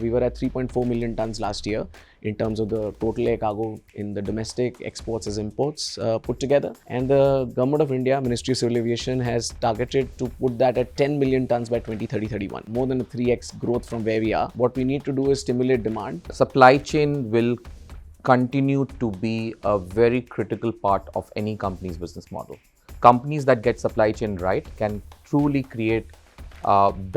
We were at 3.4 million tons last year in terms of the total air cargo in the domestic exports as imports put together. And the Government of India, Ministry of Civil Aviation, has targeted to put that at 10 million tons by 2030-31, more than a 3x growth from where we are. What we need to do is stimulate demand. Supply chain will continue to be a very critical part of any company's business model. Companies that get supply chain right can truly create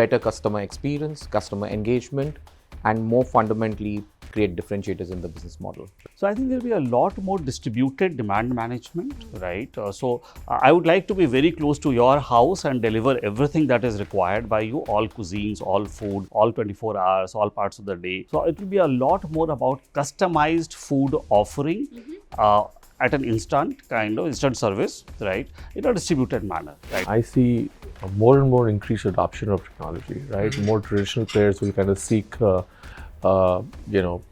better customer experience, customer engagement, and more fundamentally create differentiators in the business model. So I think there will be a lot more distributed demand management, right? So I would like to be very close to your house and deliver everything that is required by you, all cuisines, all food, all 24 hours, all parts of the day. So it will be a lot more about customized food offering at an instant service, right? In a distributed manner, right? I see a more and more increased adoption of technology, right? More traditional players will kind of seek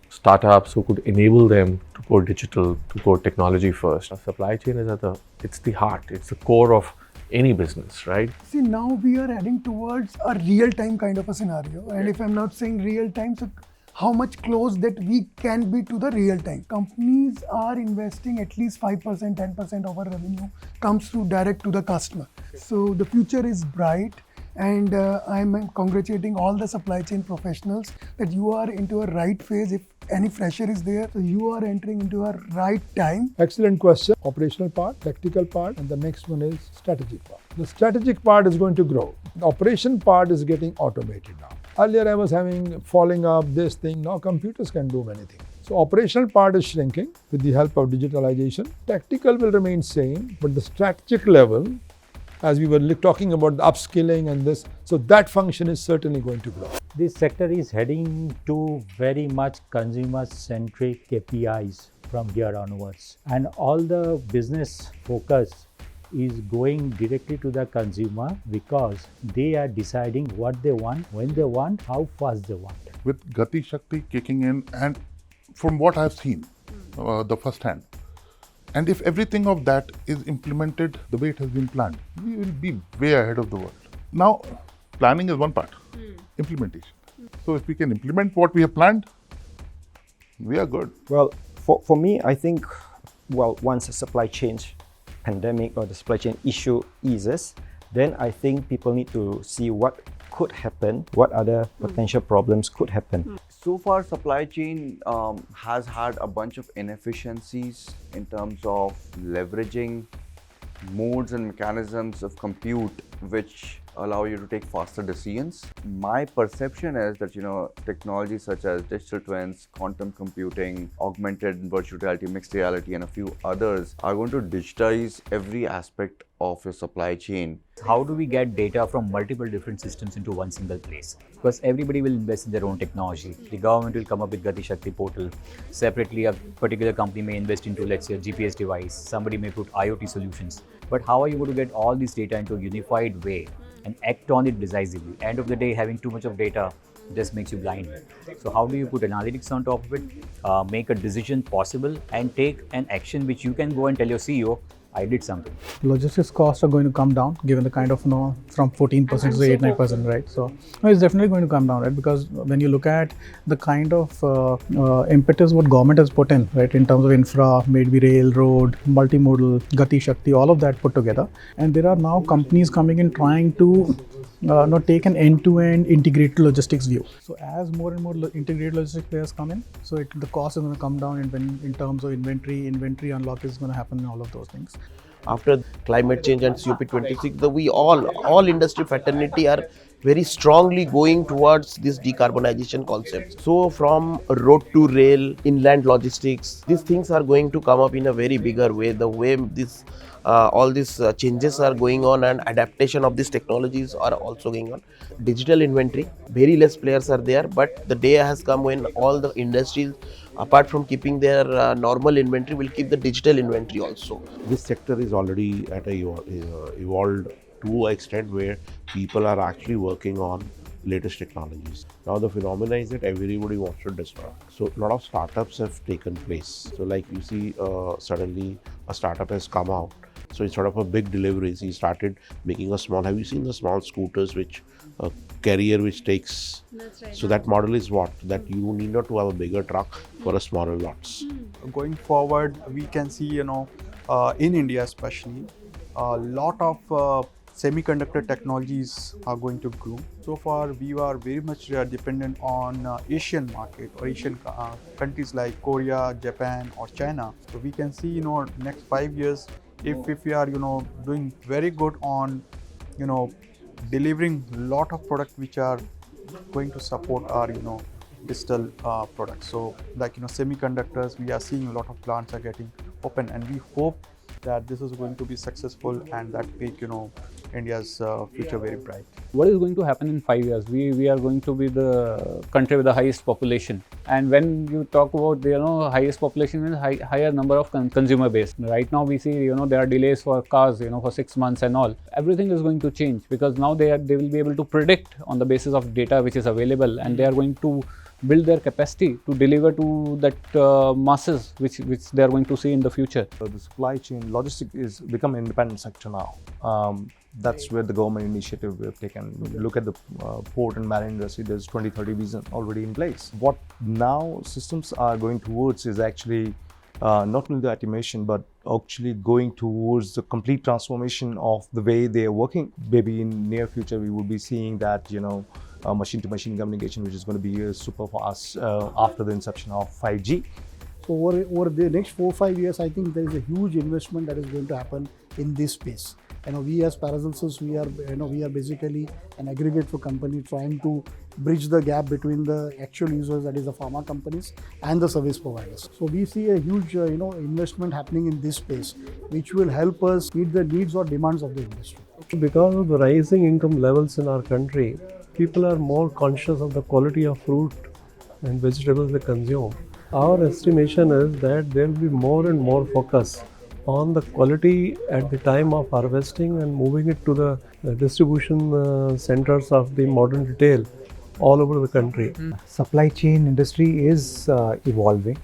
startups who could enable them to go digital, to go technology first. Supply chain is it's the heart, it's the core of any business, right? See, now we are heading towards a real-time kind of a scenario. And if I'm not saying real-time, so how much close that we can be to the real-time. Companies are investing at least 5%, 10% of our revenue comes through direct to the customer. So the future is bright. And I'm congratulating all the supply chain professionals that you are into a right phase. If any fresher is there, so you are entering into a right time. Excellent question. Operational part, tactical part, and the next one is strategic part. The strategic part is going to grow. The operation part is getting automated now. Earlier I was following up this thing. Now computers can do many things. So operational part is shrinking with the help of digitalization. Tactical will remain same, but the strategic level, as we were talking about the upskilling and this, so that function is certainly going to grow. This sector is heading to very much consumer-centric KPIs from here onwards. And all the business focus is going directly to the consumer because they are deciding what they want, when they want, how fast they want. With Gati Shakti kicking in, and from what I've seen, the first hand, and if everything of that is implemented the way it has been planned, we will be way ahead of the world. Now, planning is one part, implementation. So if we can implement what we have planned, we are good. Well, for me, I think, once the supply chain pandemic or the supply chain issue eases, then I think people need to see what could happen, what other potential problems could happen. So far, supply chain has had a bunch of inefficiencies in terms of leveraging modes and mechanisms of compute which allow you to take faster decisions. My perception is that, technologies such as digital twins, quantum computing, augmented and virtual reality, mixed reality, and a few others are going to digitize every aspect of your supply chain. How do we get data from multiple different systems into one single place? Because everybody will invest in their own technology. The government will come up with Gati Shakti portal. Separately, a particular company may invest into, let's say, a GPS device. Somebody may put IoT solutions. But how are you going to get all this data into a unified way and act on it decisively? End of the day, having too much of data just makes you blind. So how do you put analytics on top of it, make a decision possible, and take an action which you can go and tell your CEO, I did something. Logistics costs are going to come down given the kind of, from 14% to 8-9%, right? So it's definitely going to come down, right? Because when you look at the kind of impetus what government has put in, right, in terms of infra, maybe railroad, multimodal, Gati Shakti, all of that put together. And there are now companies coming in trying to take an end-to-end integrated logistics view. So as more and more integrated logistics players come in, so the cost is going to come down in terms of inventory unlock is going to happen and all of those things. After climate change and COP26, we all industry fraternity are very strongly going towards this decarbonization concept. So from road to rail, inland logistics, these things are going to come up in a very bigger way. The way all these changes are going on and adaptation of these technologies are also going on. Digital inventory, very less players are there, but the day has come when all the industries, apart from keeping their normal inventory, will keep the digital inventory also. This sector is already at a evolved to an extent where people are actually working on latest technologies. Now the phenomenon is that everybody wants to destroy. So a lot of startups have taken place. So like you see suddenly a startup has come out So instead of a big deliveries, he started making a small. Have you seen the small scooters which a carrier which takes? That's right. So that model is what? That you need not to have a bigger truck for a smaller lots. Going forward, we can see, in India especially, a lot of semiconductor technologies are going to grow. So far, we are very much dependent on Asian market or Asian countries like Korea, Japan, or China. So we can see, next 5 years, if we are, doing very good on, delivering lot of products which are going to support our, digital products. So like, semiconductors, we are seeing a lot of plants are getting open, and we hope that this is going to be successful and that make, India's future very bright. What is going to happen in 5 years? We are going to be the country with the highest population. And when you talk about the highest population means higher number of consumer base. Right now we see there are delays for cars for 6 months and all. Everything is going to change because now they will be able to predict on the basis of data which is available, and they are going to build their capacity to deliver to that masses which they are going to see in the future. The supply chain logistics is become an independent sector now. That's where the government initiative we have taken. Look at the port and marine industry, there's 2030 vision already in place. What now systems are going towards is actually not only the automation, but actually going towards the complete transformation of the way they are working. Maybe in near future, we will be seeing that, machine-to-machine communication, which is going to be super fast after the inception of 5G. So over the next 4 or 5 years, I think there is a huge investment that is going to happen in this space. We as Paracelsus, we are basically an aggregate for company trying to bridge the gap between the actual users, that is the pharma companies, and the service providers. So we see a huge investment happening in this space, which will help us meet the needs or demands of the industry. Because of the rising income levels in our country, people are more conscious of the quality of fruit and vegetables they consume. Our estimation is that there will be more and more focus on the quality at the time of harvesting and moving it to the distribution centers of the modern retail all over the country. Supply chain industry is evolving.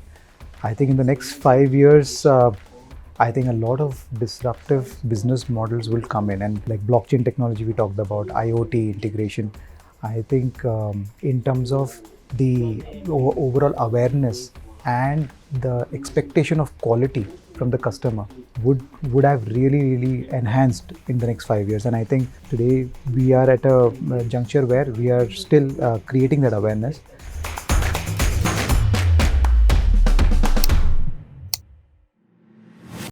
I think in the next 5 years, I think a lot of disruptive business models will come in, and like blockchain technology we talked about, IoT integration. I think in terms of the overall awareness and the expectation of quality from the customer would have really enhanced in the next 5 years. And I think today we are at a juncture where we are still creating that awareness.